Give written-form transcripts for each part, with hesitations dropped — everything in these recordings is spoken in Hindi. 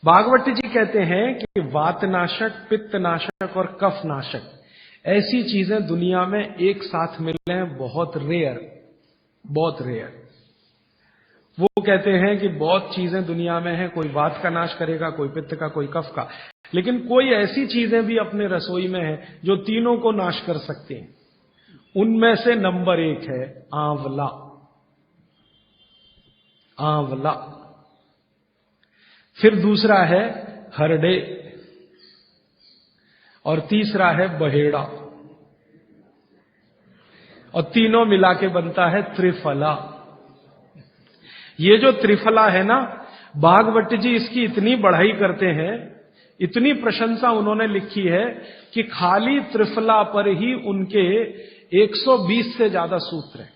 भागवत जी कहते हैं कि वातनाशक, पित्तनाशक और कफनाशक ऐसी चीजें दुनिया में एक साथ मिले हैं, बहुत रेयर, बहुत रेयर। वो कहते हैं कि बहुत चीजें दुनिया में हैं, कोई वात का नाश करेगा, कोई पित्त का, कोई कफ का, लेकिन कोई ऐसी चीजें भी अपने रसोई में हैं जो तीनों को नाश कर सकती हैं। उनमें से नंबर 1 है आंवला। आंवला। फिर दूसरा है हरडे और तीसरा है बहेड़ा और तीनों मिला के बनता है त्रिफला। ये जो त्रिफला है ना, भागवत जी इसकी इतनी बढ़ाई करते हैं, इतनी प्रशंसा उन्होंने लिखी है कि खाली त्रिफला पर ही उनके 120 से ज्यादा सूत्र हैं।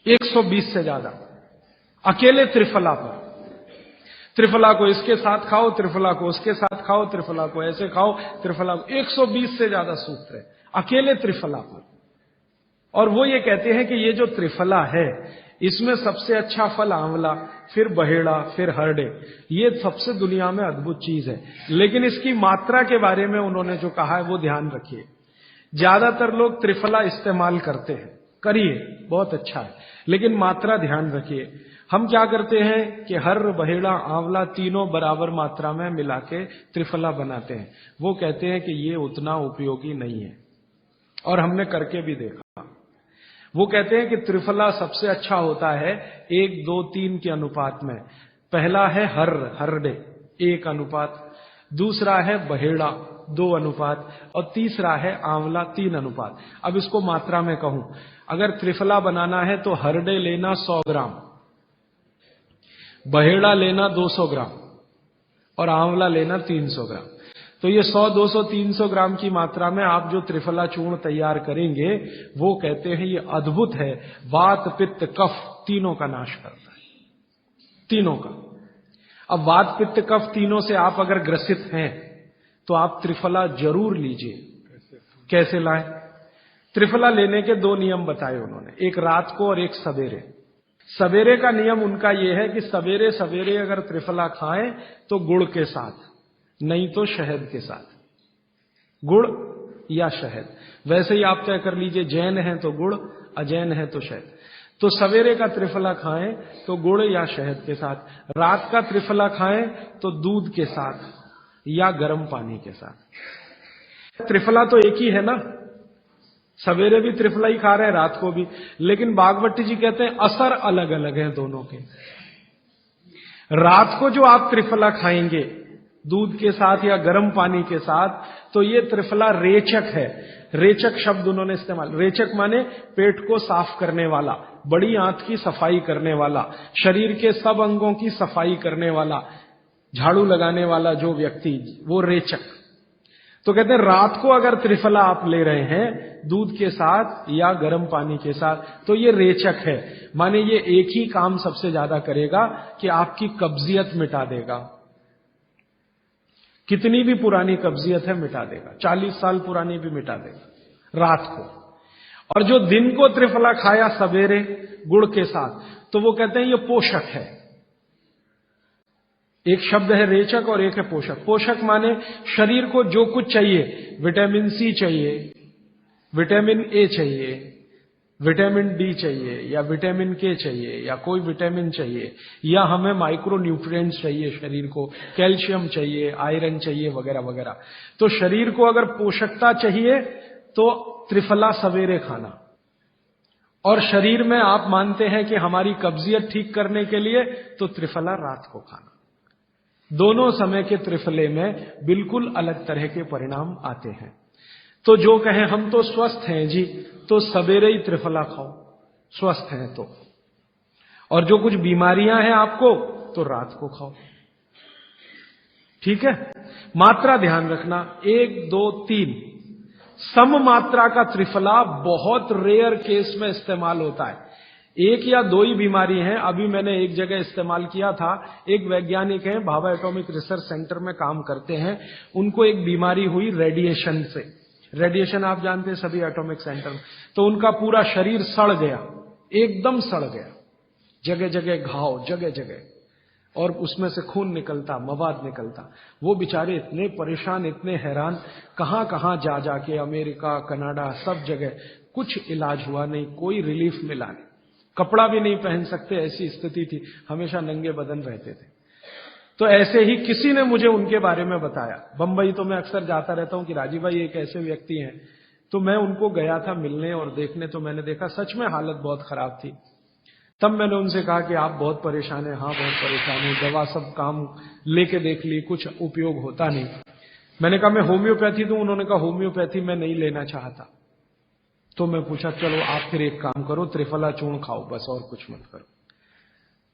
120 से ज्यादा अकेले त्रिफला पर। त्रिफला को इसके साथ खाओ, त्रिफला को उसके साथ खाओ, त्रिफला को ऐसे खाओ, त्रिफला को 120 से ज्यादा सूत्र है अकेले त्रिफला पर। और वो ये कहते हैं कि ये जो त्रिफला है इसमें सबसे अच्छा फल आंवला, फिर बहेड़ा, फिर हरडे। ये सबसे दुनिया में अद्भुत चीज है। लेकिन इसकी मात्रा के बारे में उन्होंने जो कहा है वो ध्यान रखिए। ज्यादातर लोग त्रिफला इस्तेमाल करते हैं, करिए, बहुत अच्छा है, लेकिन मात्रा ध्यान रखिए। हम क्या करते हैं कि हर, बहेड़ा, आंवला तीनों बराबर मात्रा में मिला के त्रिफला बनाते हैं। वो कहते हैं कि ये उतना उपयोगी नहीं है, और हमने करके भी देखा। वो कहते हैं कि त्रिफला सबसे अच्छा होता है 1, 2, 3 के अनुपात में। पहला है हरडे 1 अनुपात, दूसरा है बहेड़ा 2 अनुपात और तीसरा है आंवला 3 अनुपात। अब इसको मात्रा में कहूं, अगर त्रिफला बनाना है तो हरडे लेना 100 ग्राम, बहेड़ा लेना 200 ग्राम और आंवला लेना 300 ग्राम। तो ये 100, 200, 300 ग्राम की मात्रा में आप जो त्रिफला चूर्ण तैयार करेंगे, वो कहते हैं ये अद्भुत है, वात, पित्त, कफ तीनों का नाश करता है, तीनों का। अब वात, पित्त, कफ तीनों से आप अगर ग्रसित हैं तो आप त्रिफला जरूर लीजिए। कैसे लाएं? त्रिफला लेने के 2 नियम बताए उन्होंने, एक रात को और एक सवेरे। सवेरे का नियम उनका यह है कि सवेरे सवेरे अगर त्रिफला खाएं तो गुड़ के साथ, नहीं तो शहद के साथ, गुड़ या शहद। वैसे ही आप तय कर लीजिए, जैन है तो गुड़, अजैन है तो शहद। तो सवेरे का त्रिफला खाएं तो गुड़ या शहद के साथ, रात का त्रिफला खाएं तो दूध के साथ या गर्म पानी के साथ। त्रिफला तो एक ही है ना, सवेरे भी त्रिफला ही खा रहे हैं, रात को भी, लेकिन भागवत जी कहते हैं असर अलग अलग है दोनों के। रात को जो आप त्रिफला खाएंगे दूध के साथ या गर्म पानी के साथ, तो ये त्रिफला रेचक है। रेचक शब्द उन्होंने इस्तेमाल, रेचक माने पेट को साफ करने वाला, बड़ी आंत की सफाई करने वाला, शरीर के सब अंगों की सफाई करने वाला, झाड़ू लगाने वाला जो व्यक्ति, वो रेचक। तो कहते हैं रात को अगर त्रिफला आप ले रहे हैं दूध के साथ या गर्म पानी के साथ, तो ये रेचक है, माने ये एक ही काम सबसे ज्यादा करेगा कि आपकी कब्जियत मिटा देगा। कितनी भी पुरानी कब्जियत है मिटा देगा, 40 साल पुरानी भी मिटा देगा रात को। और जो दिन को त्रिफला खाया सवेरे गुड़ के साथ, तो वो कहते हैं ये पोषक है। एक शब्द है रेचक और एक है पोषक। पोषक माने शरीर को जो कुछ चाहिए, विटामिन सी चाहिए, विटामिन ए चाहिए, विटामिन डी चाहिए या विटामिन के चाहिए या कोई विटामिन चाहिए, या हमें माइक्रो न्यूट्रिएंट्स चाहिए शरीर को, कैल्शियम चाहिए, आयरन चाहिए वगैरह वगैरह। तो शरीर को अगर पोषकता चाहिए तो त्रिफला सवेरे खाना, और शरीर में आप मानते हैं कि हमारी कब्जियत ठीक करने के लिए तो त्रिफला रात को खाना। दोनों समय के त्रिफले में बिल्कुल अलग तरह के परिणाम आते हैं। तो जो कहें हम तो स्वस्थ हैं जी, तो सवेरे ही त्रिफला खाओ स्वस्थ हैं तो, और जो कुछ बीमारियां हैं आपको तो रात को खाओ। ठीक है? मात्रा ध्यान रखना, 1, 2, 3 सम मात्रा का त्रिफला बहुत रेयर केस में इस्तेमाल होता है। 1 या 2 ही बीमारी हैं। अभी मैंने एक जगह इस्तेमाल किया था, एक वैज्ञानिक हैं, भाभा एटॉमिक रिसर्च सेंटर में काम करते हैं, उनको एक बीमारी हुई रेडिएशन से। रेडिएशन आप जानते हैं सभी एटॉमिक सेंटर में। तो उनका पूरा शरीर सड़ गया, एकदम सड़ गया, जगह जगह घाव, जगह जगह, और उसमें से खून निकलता, मवाद निकलता। वो बेचारे इतने परेशान, इतने हैरान, कहां कहां जा जाके, अमेरिका, कनाडा, सब जगह कुछ इलाज हुआ नहीं, कोई रिलीफ मिला नहीं। कपड़ा भी नहीं पहन सकते, ऐसी स्थिति थी, हमेशा नंगे बदन रहते थे। तो ऐसे ही किसी ने मुझे उनके बारे में बताया। बंबई तो मैं अक्सर जाता रहता हूं कि राजीव भाई एक ऐसे व्यक्ति हैं। तो मैं उनको गया था मिलने और देखने, तो मैंने देखा सच में हालत बहुत खराब थी। तब मैंने उनसे कहा कि आप बहुत परेशान हैं। हाँ, बहुत परेशान हूं, दवा सब काम लेके देख ली, कुछ उपयोग होता नहीं। मैंने कहा मैं होम्योपैथी दूं? उन्होंने कहा होम्योपैथी मैं नहीं लेना चाहता। तो मैं पूछा चलो आप फिर एक काम करो, त्रिफला चूर्ण खाओ बस, और कुछ मत करो।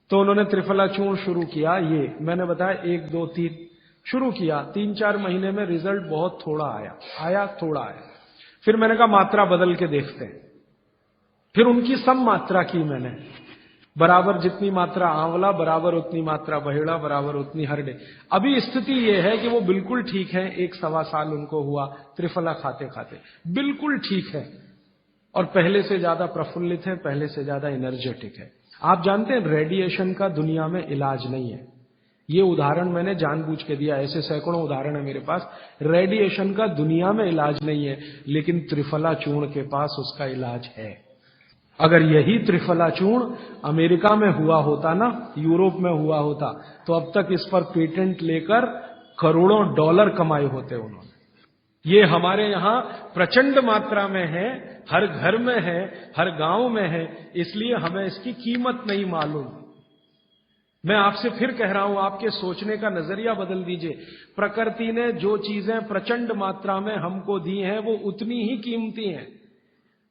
तो उन्होंने त्रिफला चूर्ण शुरू किया। ये मैंने बताया 1, 2, 3 शुरू किया। 3-4 महीने में रिजल्ट बहुत थोड़ा आया, थोड़ा आया। फिर मैंने कहा मात्रा बदल के देखते हैं। फिर उनकी सम मात्रा की मैंने, बराबर जितनी मात्रा आंवला, बराबर उतनी मात्रा बहेड़ा, बराबर उतनी हरडे। अभी स्थिति यह है कि वो बिल्कुल ठीक है। 1-1.25 साल उनको हुआ त्रिफला खाते खाते, बिल्कुल ठीक है, और पहले से ज्यादा प्रफुल्लित है, पहले से ज्यादा एनर्जेटिक है। आप जानते हैं रेडिएशन का दुनिया में इलाज नहीं है। ये उदाहरण मैंने जानबूझ के दिया, ऐसे सैकड़ों उदाहरण है मेरे पास। रेडिएशन का दुनिया में इलाज नहीं है, लेकिन त्रिफला चूर्ण के पास उसका इलाज है। अगर यही त्रिफला चूर्ण अमेरिका में हुआ होता ना, यूरोप में हुआ होता, तो अब तक इस पर पेटेंट लेकर करोड़ों डॉलर कमाए होते उन्होंने। ये हमारे यहां प्रचंड मात्रा में है, हर घर में है, हर गांव में है, इसलिए हमें इसकी कीमत नहीं मालूम। मैं आपसे फिर कह रहा हूं, आपके सोचने का नजरिया बदल दीजिए। प्रकृति ने जो चीजें प्रचंड मात्रा में हमको दी हैं, वो उतनी ही कीमती हैं।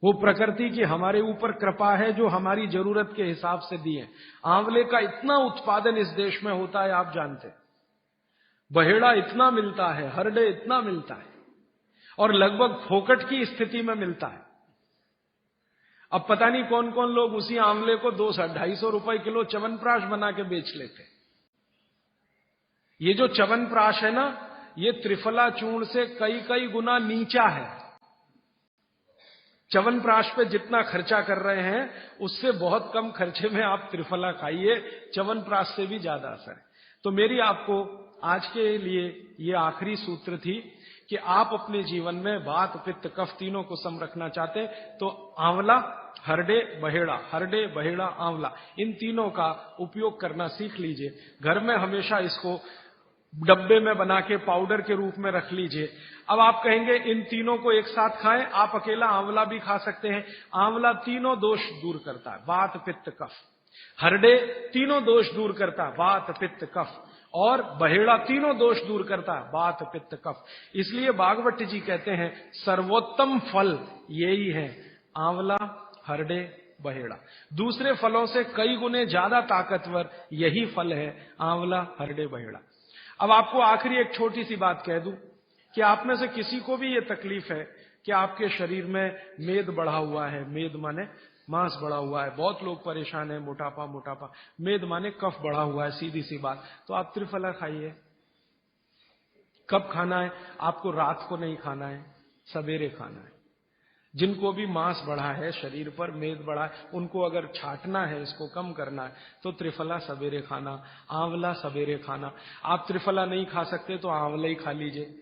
वो प्रकृति की हमारे ऊपर कृपा है, जो हमारी जरूरत के हिसाब से दी है। आंवले का इतना उत्पादन इस देश में होता है, आप जानते हैं। बहेड़ा इतना मिलता है, हरडे इतना मिलता है, और लगभग फोकट की स्थिति में मिलता है। अब पता नहीं कौन कौन लोग उसी आंवले को 200-250 रुपए किलो च्यवनप्राश बना के बेच लेते। ये जो च्यवनप्राश है ना, ये त्रिफला चूर्ण से कई कई गुना नीचा है। च्यवनप्राश पे जितना खर्चा कर रहे हैं, उससे बहुत कम खर्चे में आप त्रिफला खाइए, च्यवनप्राश से भी ज्यादा असर है। तो मेरी आपको आज के लिए ये आखिरी सूत्र थी कि आप अपने जीवन में वात, पित्त, कफ तीनों को सम रखना चाहते हैं, तो आंवला, हरडे, बहेड़ा, हरडे, बहेड़ा, आंवला, इन तीनों का उपयोग करना सीख लीजिए। घर में हमेशा इसको डब्बे में बना के पाउडर के रूप में रख लीजिए। अब आप कहेंगे इन तीनों को एक साथ खाएं, आप अकेला आंवला भी खा सकते हैं। आंवला तीनों दोष दूर करता है, वात, पित्त, कफ। हरडे तीनों दोष दूर करता है, वात, पित्त, कफ। और बहेड़ा तीनों दोष दूर करता है, वात, पित्त, कफ। इसलिए भागवत जी कहते हैं सर्वोत्तम फल यही है, आंवला, हरडे, बहेड़ा। दूसरे फलों से कई गुने ज्यादा ताकतवर यही फल है, आंवला, हरडे, बहेड़ा। अब आपको आखिरी एक छोटी सी बात कह दूं कि आप में से किसी को भी ये तकलीफ है कि आपके शरीर में मेद बढ़ा हुआ है, मेद माने मांस बढ़ा हुआ है, बहुत लोग परेशान है, मोटापा मोटापा, मेद माने कफ बढ़ा हुआ है, सीधी सी बात, तो आप त्रिफला खाइए। कब खाना है? आपको रात को नहीं खाना है, सवेरे खाना है। जिनको भी मांस बढ़ा है शरीर पर, मेद बढ़ा है, उनको अगर छाटना है, इसको कम करना है, तो त्रिफला सवेरे खाना, आंवला सवेरे खाना। आप त्रिफला नहीं खा सकते तो आंवला ही खा लीजिए।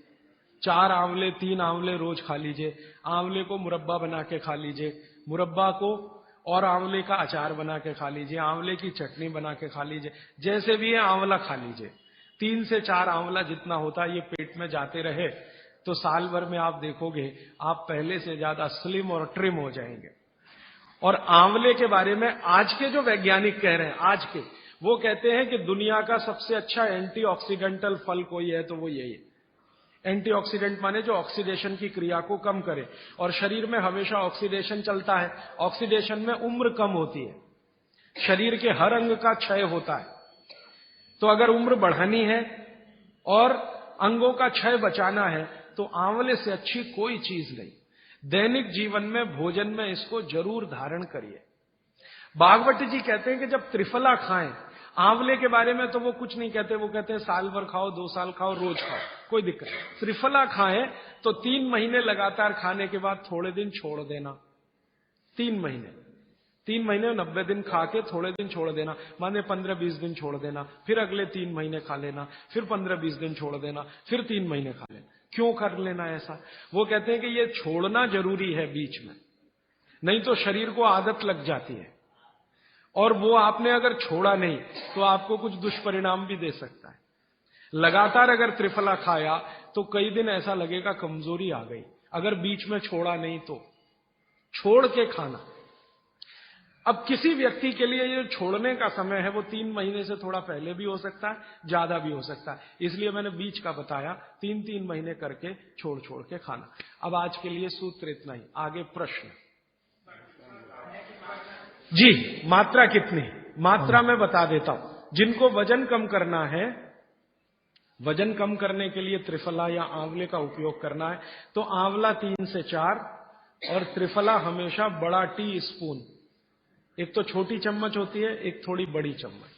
4 आंवले, 3 आंवले रोज खा लीजिए। आंवले को मुरब्बा बना के खा लीजिए, मुरब्बा को और आंवले का अचार बना के खा लीजिए, आंवले की चटनी बना के खा लीजिए, जैसे भी है आंवला खा लीजिए। 3 से 4 आंवला जितना होता है, ये पेट में जाते रहे तो साल भर में आप देखोगे आप पहले से ज्यादा स्लिम और ट्रिम हो जाएंगे। और आंवले के बारे में आज के जो वैज्ञानिक कह रहे हैं, आज के, वो कहते हैं कि दुनिया का सबसे अच्छा एंटीऑक्सीडेंटल फल कोई है तो वो यही है। एंटीऑक्सीडेंट माने जो ऑक्सीडेशन की क्रिया को कम करे, और शरीर में हमेशा ऑक्सीडेशन चलता है। ऑक्सीडेशन में उम्र कम होती है, शरीर के हर अंग का क्षय होता है। तो अगर उम्र बढ़ानी है और अंगों का क्षय बचाना है, तो आंवले से अच्छी कोई चीज नहीं। दैनिक जीवन में, भोजन में इसको जरूर धारण करिए। भागवत जी कहते हैं कि जब त्रिफला खाएं, आंवले के बारे में तो वो कुछ नहीं कहते, वो कहते हैं साल भर खाओ, 2 साल खाओ, रोज खाओ, कोई दिक्कत नहीं। त्रिफला खाएं तो 3 महीने लगातार खाने के बाद थोड़े दिन छोड़ देना। 3 महीने, 3 महीने 90 दिन खा के थोड़े दिन छोड़ देना, माने 15-20 दिन छोड़ देना, फिर अगले 3 महीने खा लेना, फिर 15-20 दिन छोड़ देना, फिर 3 महीने खा लेना। क्यों कर लेना ऐसा? वो कहते हैं कि ये छोड़ना जरूरी है बीच में, नहीं तो शरीर को आदत लग जाती है, और वो आपने अगर छोड़ा नहीं तो आपको कुछ दुष्परिणाम भी दे सकता है। लगातार अगर त्रिफला खाया तो कई दिन ऐसा लगेगा कमजोरी आ गई, अगर बीच में छोड़ा नहीं तो। छोड़ के खाना। अब किसी व्यक्ति के लिए ये छोड़ने का समय है वो 3 महीने से थोड़ा पहले भी हो सकता है, ज्यादा भी हो सकता है, इसलिए मैंने बीच का बताया, 3-3 महीने करके छोड़ छोड़ के खाना। अब आज के लिए सूत्र इतना ही, आगे प्रश्न। जी, मात्रा कितनी? मात्रा में बता देता हूं। जिनको वजन कम करना है, वजन कम करने के लिए त्रिफला या आंवले का उपयोग करना है तो आंवला 3 से 4 और त्रिफला हमेशा बड़ा टी स्पून, एक तो छोटी चम्मच होती है, एक थोड़ी बड़ी चम्मच,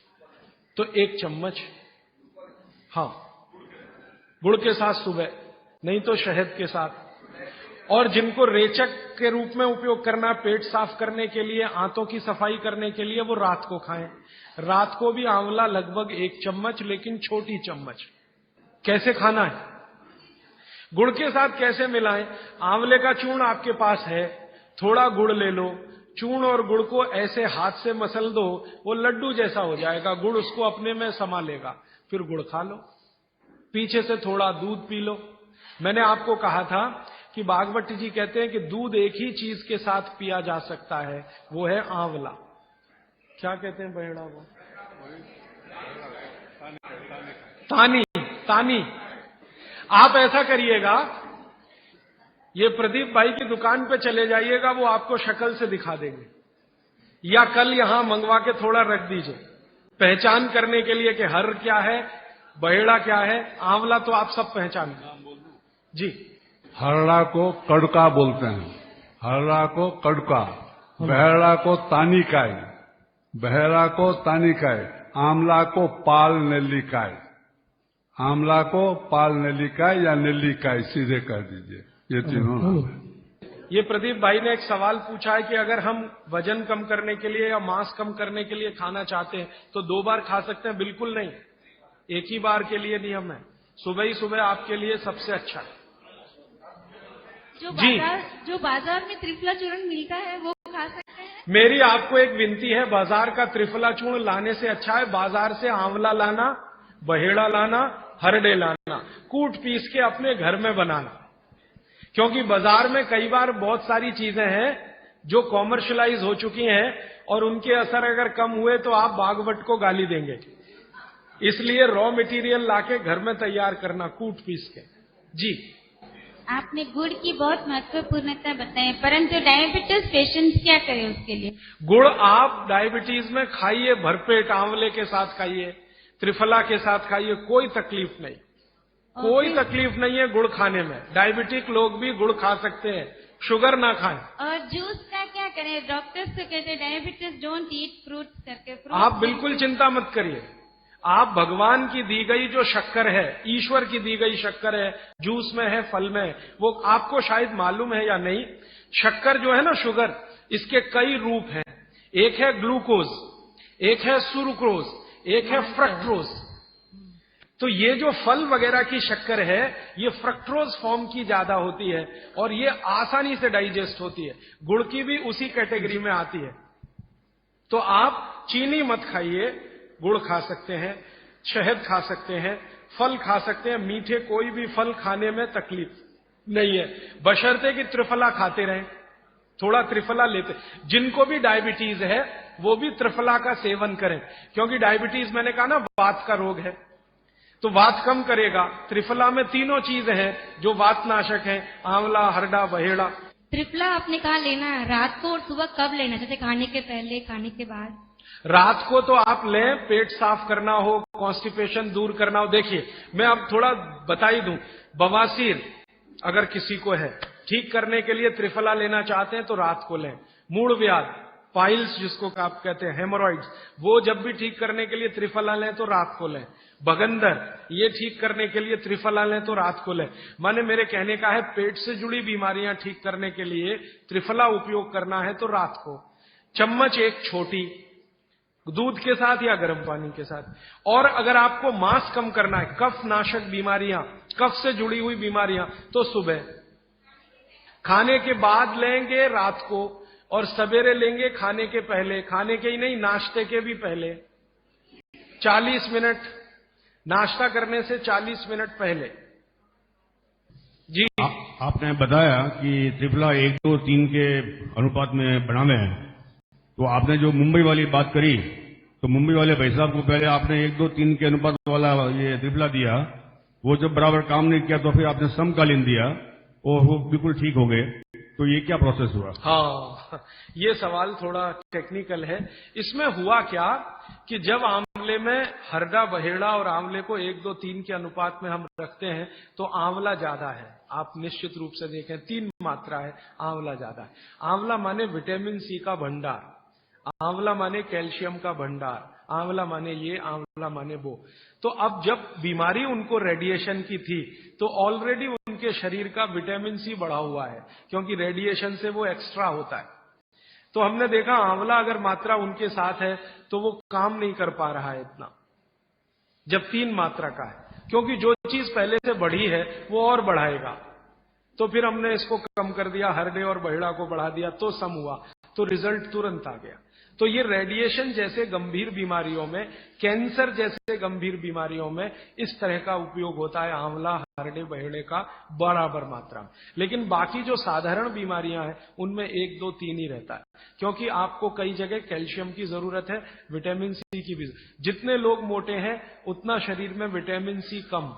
तो 1 चम्मच। हाँ, गुड़ के साथ सुबह, नहीं तो शहद के साथ। और जिनको रेचक के रूप में उपयोग करना है, पेट साफ करने के लिए, आंतों की सफाई करने के लिए, वो रात को खाएं। रात को भी आंवला लगभग 1 चम्मच, लेकिन छोटी चम्मच। कैसे खाना है? गुड़ के साथ कैसे मिलाएं? आंवले का चूर्ण आपके पास है, थोड़ा गुड़ ले लो, चूर्ण और गुड़ को ऐसे हाथ से मसल दो, वो लड्डू जैसा हो जाएगा, गुड़ उसको अपने में समा लेगा, फिर गुड़ खा लो। पीछे से थोड़ा दूध पी लो। मैंने आपको कहा था कि भागवत जी कहते हैं कि दूध एक ही चीज के साथ पिया जा सकता है, वो है आंवला। क्या कहते हैं बहेड़ा वो? तानी। तानी। आप ऐसा करिएगा, ये प्रदीप भाई की दुकान पे चले जाइएगा, वो आपको शक्ल से दिखा देंगे, या कल यहां मंगवा के थोड़ा रख दीजिए पहचान करने के लिए कि हर क्या है, बहेड़ा क्या है, आंवला तो आप सब पहचान जी। हरड़ा को कड़का बोलते हैं, हरड़ा को कड़का, बहेड़ा को तानिकाय, बहेड़ा को तानिकाय, आंवला को पाल नेल्लिकाय, आंवला को पाल नेल्लिकाय या नेल्लिकाय सीधे कर दीजिए, ये तीनों नाम है। ये प्रदीप भाई ने एक सवाल पूछा है कि अगर हम वजन कम करने के लिए या मांस कम करने के लिए खाना चाहते हैं तो 2 बार खा सकते हैं? बिल्कुल नहीं, एक ही बार के लिए नियम है। सुबह ही सुबह आपके लिए सबसे अच्छा है। जो बाजार में त्रिफला चूर्ण मिलता है वो खा सकते हैं? मेरी आपको एक विनती है, बाजार का त्रिफला चूर्ण लाने से अच्छा है बाजार से आंवला लाना, बहेड़ा लाना, हरड़े लाना, कूट पीस के अपने घर में बनाना। क्योंकि बाजार में कई बार बहुत सारी चीजें हैं जो कॉमर्शलाइज हो चुकी हैं और उनके असर अगर कम हुए तो आप भागवत को गाली देंगे। इसलिए रॉ मटेरियल लाके घर में तैयार करना, कूट पीस के। जी, आपने गुड़ की बहुत महत्वपूर्णता बताई, परंतु डायबिटीज पेशेंट्स क्या करें उसके लिए? गुड़ आप डायबिटीज में खाइए, भरपेट आंवले के साथ खाइए, त्रिफला के साथ खाइए, कोई तकलीफ नहीं, कोई तकलीफ नहीं है गुड़ खाने में। डायबिटिक लोग भी गुड़ खा सकते हैं, शुगर ना खाएं। और जूस का क्या करें? डॉक्टर्स तो कहते हैं डायबिटीज डोंट ईट फ्रूट्स करके। आप बिल्कुल चिंता मत करिए, आप भगवान की दी गई जो शक्कर है, ईश्वर की दी गई शक्कर है, जूस में है, फल में है, वो आपको शायद मालूम है या नहीं। शक्कर जो है ना, शुगर, इसके कई रूप हैं। एक है ग्लूकोज, एक है सुक्रोज, एक है फ्रक्टोज। तो ये जो फल वगैरह की शक्कर है, ये फ्रक्टोज फॉर्म की ज्यादा होती है और ये आसानी से डाइजेस्ट होती है। गुड़ की भी उसी कैटेगरी में आती है। तो आप चीनी मत खाइए, गुड़ खा सकते हैं, शहद खा सकते हैं, फल खा सकते हैं। मीठे कोई भी फल खाने में तकलीफ नहीं है, बशर्ते कि त्रिफला खाते रहें, थोड़ा त्रिफला लेते। जिनको भी डायबिटीज है वो भी त्रिफला का सेवन करें, क्योंकि डायबिटीज मैंने कहा ना वात का रोग है, तो वात कम करेगा। त्रिफला में तीनों चीज हैं जो वात नाशक हैं, आंवला, हरड़ा, बहेड़ा। त्रिफला आपने कहा लेना है रात को और सुबह कब लेना? जैसे खाने के पहले, खाने के बाद? रात को तो आप लें, पेट साफ करना हो, कॉन्स्टिपेशन दूर करना हो। देखिए, मैं अब थोड़ा बता ही दूं, बवासीर अगर किसी को है, ठीक करने के लिए त्रिफला लेना चाहते हैं तो रात को लें। मूड व्याध, पाइल्स जिसको आप कहते हैं, हेमोरॉइड्स, वो जब भी ठीक करने के लिए त्रिफला लें तो रात को लें। बगंदर, ये ठीक करने के लिए त्रिफला लें तो रात को लें। माने मेरे कहने का है, पेट से जुड़ी बीमारियां ठीक करने के लिए त्रिफला उपयोग करना है तो रात को, चम्मच एक छोटी, दूध के साथ या गर्म पानी के साथ। और अगर आपको मांस कम करना है, कफ नाशक बीमारियां, कफ से जुड़ी हुई बीमारियां, तो सुबह खाने के बाद लेंगे, रात को, और सवेरे लेंगे खाने के पहले, खाने के ही नहीं नाश्ते के भी पहले 40 मिनट, नाश्ता करने से 40 मिनट पहले। जी आपने बताया कि त्रिफला 1, 2, 3 के अनुपात में बनावे हैं, तो आपने जो मुंबई वाली बात करी, तो मुंबई वाले भाई साहब को पहले आपने 1, 2, 3 के अनुपात वाला ये त्रिफला दिया, वो जब बराबर काम नहीं किया तो फिर आपने समकालीन दिया और वो बिल्कुल ठीक हो गए। तो ये क्या प्रोसेस हुआ? हाँ, ये सवाल थोड़ा टेक्निकल है। इसमें हुआ क्या कि जब आंवले में हरदा, बहेड़ा और आंवले को 1, 2, 3 के अनुपात में हम रखते हैं तो आंवला ज्यादा है। आप निश्चित रूप से देखें 3 मात्रा है, आंवला ज्यादा है। आंवला माने विटामिन सी का भंडार, आंवला माने कैल्शियम का भंडार, आंवला माने ये, आंवला माने वो। तो अब जब बीमारी उनको रेडिएशन की थी तो ऑलरेडी उनके शरीर का विटामिन सी बढ़ा हुआ है, क्योंकि रेडिएशन से वो एक्स्ट्रा होता है। तो हमने देखा आंवला अगर मात्रा उनके साथ है तो वो काम नहीं कर पा रहा है इतना, जब 3 मात्रा का है, क्योंकि जो चीज पहले से बढ़ी है वो और बढ़ाएगा। तो फिर हमने इसको कम कर दिया, हरडे और बहेड़ा को बढ़ा दिया, तो सम हुआ, तो रिजल्ट तुरंत आ गया। तो ये रेडिएशन जैसे गंभीर बीमारियों में, कैंसर जैसे गंभीर बीमारियों में इस तरह का उपयोग होता है आंवला, हरडे, बहेड़े का बराबर मात्रा में। लेकिन बाकी जो साधारण बीमारियां हैं उनमें 1, 2, 3 ही रहता है, क्योंकि आपको कई जगह कैल्शियम की जरूरत है, विटामिन सी की भी। जितने लोग मोटे हैं उतना शरीर में विटामिन सी कम,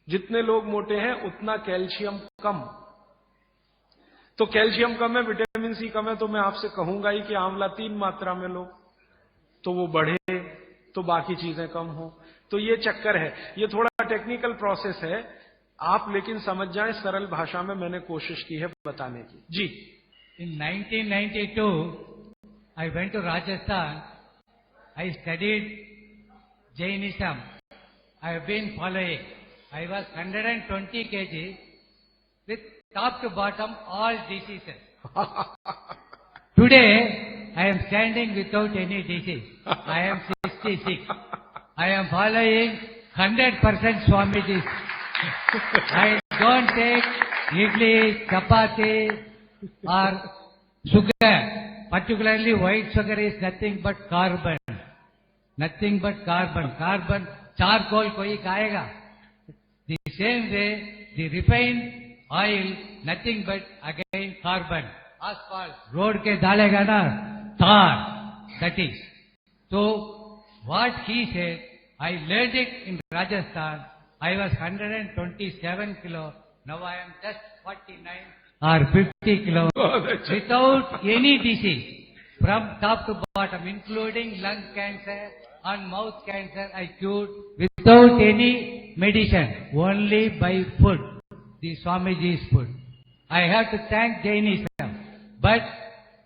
जितने लोग मोटे हैं उतना कैल्शियम कम। तो कैल्शियम कम है, विटामिन सी कम है, तो मैं आपसे कहूंगा ही कि आंवला 3 मात्रा में लो, तो वो बढ़े तो बाकी चीजें कम हो। तो ये चक्कर है, ये थोड़ा टेक्निकल प्रोसेस है, आप लेकिन समझ जाएं, सरल भाषा में मैंने कोशिश की है बताने की। जी। In 1992, I went to Rajasthan. I studied Jainism. I have been following. I was 120 kg with top to bottom all diseases. Today, I am standing without any disease. I am 66. I am following 100% Swamiji's. I don't take idli, chapati or sugar. Particularly white sugar is nothing but carbon. Nothing but carbon. Carbon, charcoal koi खाएगा. The same way, the refined oil, nothing but again carbon. Asphalt, road ke डालेगा ना, tar, that is. So, what he said, I learned it in Rajasthan. I was 127 kilo. Now I am just 49 or 50 kilo. Without any disease, from top to bottom, including lung cancer and mouth cancer, I cured without any medicine, only by food. The Swamiji's food. I have to thank Jainism. But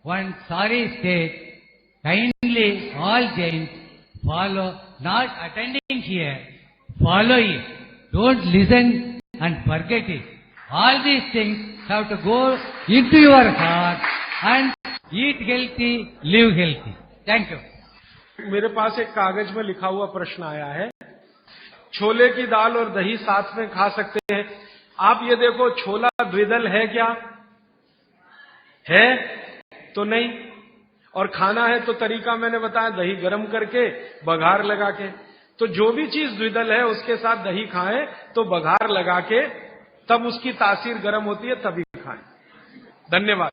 one sorry state, kindly all Jains follow, not attending here, follow it. Don't listen and forget it. All these things have to go into your heart and eat healthy, live healthy. Thank you. मेरे पास एक कागज में लिखा हुआ प्रश्न आया है, छोले की दाल और दही साथ में खा सकते हैं? आप ये देखो, छोला द्विदल है क्या? है तो नहीं। और खाना है तो तरीका मैंने बताया, दही गर्म करके बघार लगा के। तो जो भी चीज द्विदल है उसके साथ दही खाएं तो बघार लगा के, तब उसकी तासीर गर्म होती है, तभी खाएं। धन्यवाद।